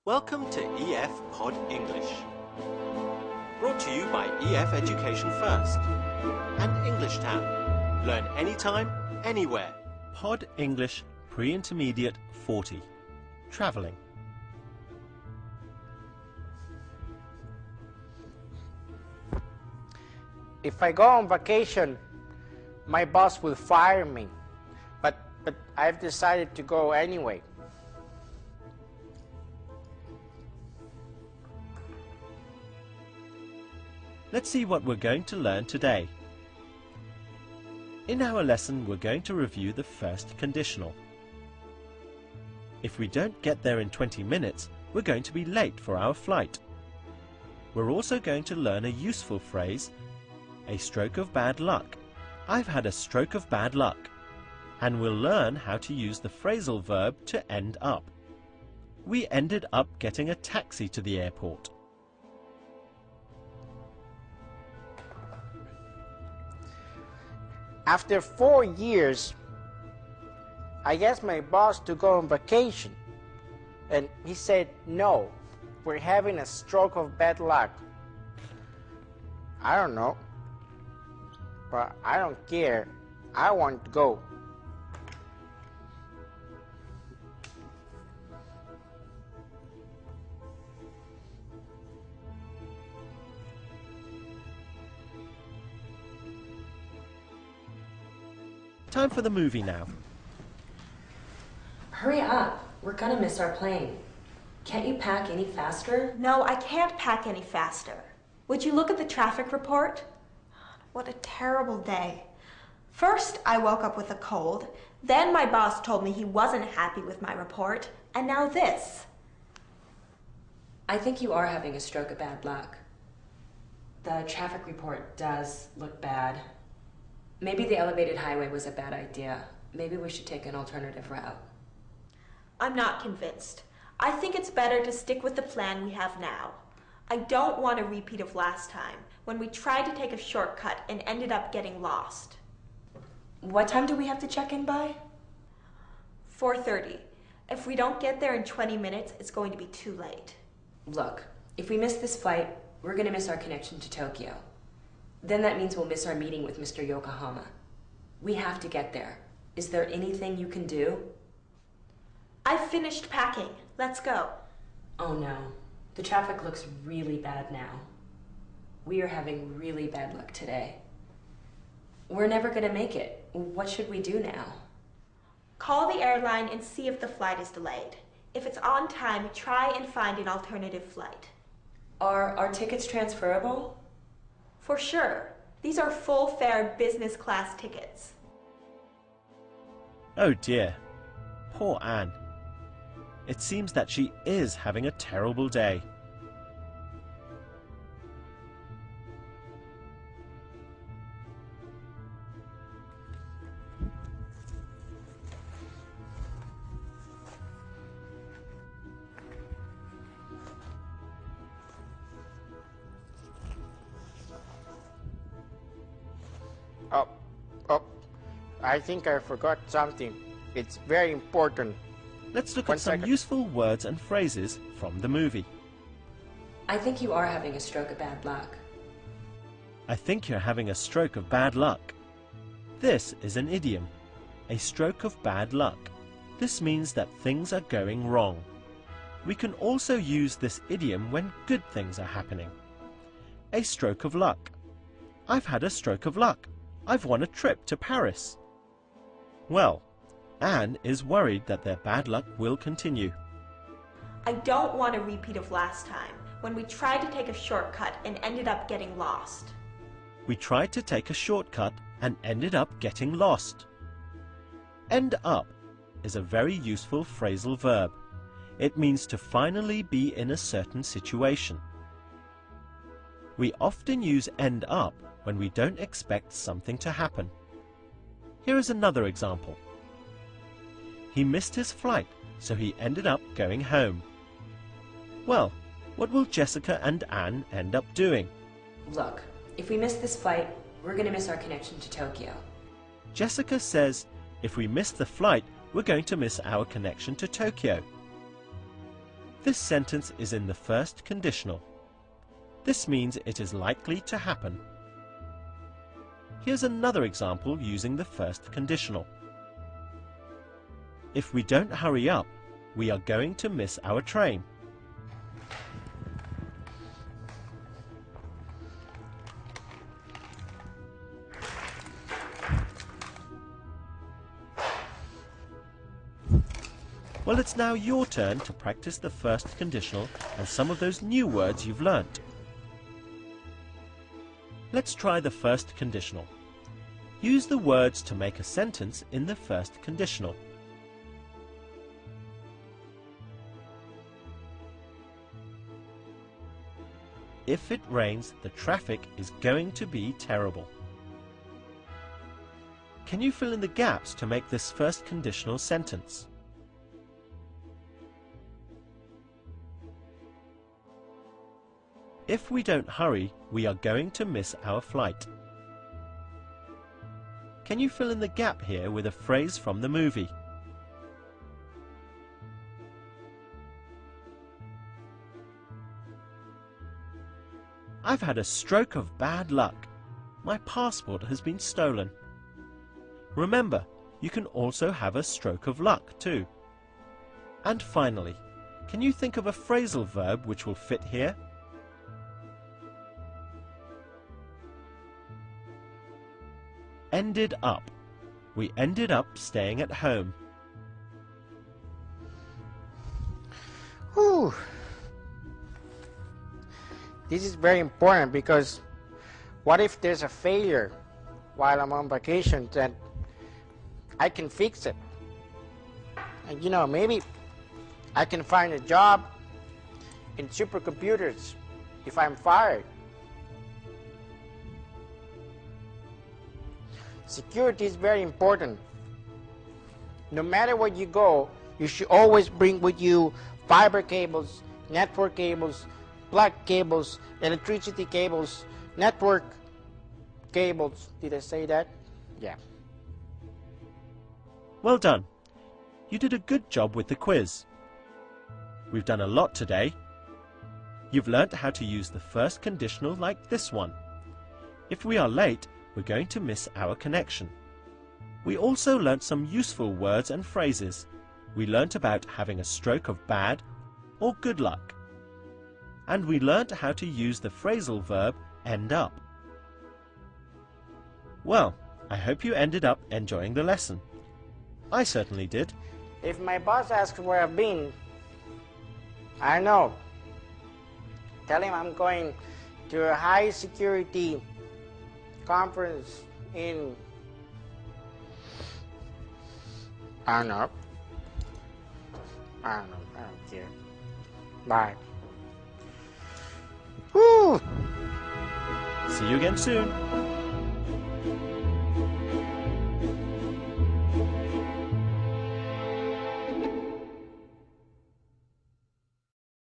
Welcome to EF Pod English. Brought to you by EF Education First and English Town. Learn anytime, anywhere. Pod English Pre-Intermediate 40. Travelling. If I go on vacation, my boss will fire me. But I've decided to go anyway. Let's see what we're going to learn today. In our lesson, we're going to review the first conditional. If we don't get there in 20 minutes, we're going to be late for our flight. We're also going to learn a useful phrase, a stroke of bad luck. I've had a stroke of bad luck. And we'll learn how to use the phrasal verb to end up. We ended up getting a taxi to the airport. After 4 years, I asked my boss to go on vacation, and he said, no, we're having a stroke of bad luck. I don't know, but I don't care. I want to go. Time for the movie now. Hurry up. We're gonna miss our plane. Can't you pack any faster? No, I can't pack any faster. Would you look at the traffic report? What a terrible day. First, I woke up with a cold. Then my boss told me he wasn't happy with my report. And now this. I think you are having a stroke of bad luck. The traffic report does look bad. Maybe the elevated highway was a bad idea. Maybe we should take an alternative route. I'm not convinced. I think it's better to stick with the plan we have now. I don't want a repeat of last time, when we tried to take a shortcut and ended up getting lost. What time do we have to check in by? 4:30. If we don't get there in 20 minutes, it's going to be too late. Look, if we miss this flight, we're gonna miss our connection to Tokyo. Then that means we'll miss our meeting with Mr. Yokohama. We have to get there. Is there anything you can do? I've finished packing. Let's go. Oh no. The traffic looks really bad now. We are having really bad luck today. We're never gonna make it. What should we do now? Call the airline and see if the flight is delayed. If it's on time, try and find an alternative flight. Are our tickets transferable? For sure. These are full-fare business class tickets. Oh dear. Poor Anne. It seems that she is having a terrible day. I think I forgot something. It's very important. Let's look One at some second. useful words and phrases from the movie. I think you are having a stroke of bad luck. I think you're having a stroke of bad luck. This is an idiom, a stroke of bad luck. This means that things are going wrong. We can also use this idiom when good things are happening. A stroke of luck. I've had a stroke of luck. I've won a trip to Paris. Well, Anne is worried that their bad luck will continue. I don't want a repeat of last time, when we tried to take a shortcut and ended up getting lost. We tried to take a shortcut and ended up getting lost. End up is a very useful phrasal verb. It means to finally be in a certain situation. We often use end up when we don't expect something to happen. Here is another example. He missed his flight, so he ended up going home. Well, what will Jessica and Anne end up doing? Look, if we miss this flight, we're gonna miss our connection to Tokyo. Jessica says, if we miss the flight, we're going to miss our connection to Tokyo. This sentence is in the first conditional. This means it is likely to happen. Here's another example using the first conditional. If we don't hurry up, we are going to miss our train. Well, it's now your turn to practice the first conditional and some of those new words you've learnt. Let's try the first conditional. Use the words to make a sentence in the first conditional. If it rains, the traffic is going to be terrible. Can you fill in the gaps to make this first conditional sentence? If we don't hurry, we are going to miss our flight. Can you fill in the gap here with a phrase from the movie? I've had a stroke of bad luck. My passport has been stolen. Remember, you can also have a stroke of luck too. And finally, can you think of a phrasal verb which will fit here? Ended up. We ended up staying at home. Whew. This is very important because what if there's a failure while I'm on vacation, that I can fix it? And you know, maybe I can find a job in supercomputers if I'm fired. Security is very important. No matter where you go, you should always bring with you fiber cables, network cables, plug cables, electricity cables, network cables. Did I say that? Yeah. Well done. You did a good job with the quiz. We've done a lot today. You've learnt how to use the first conditional like this one. If we are late, we're going to miss our connection. We also learnt some useful words and phrases. We learnt about having a stroke of bad or good luck. And we learnt how to use the phrasal verb end up. Well, I hope you ended up enjoying the lesson. I certainly did. If my boss asks where I've been, I know. Tell him I'm going to a high security conference in, I don't know. I don't care. Bye. Woo! See you again soon.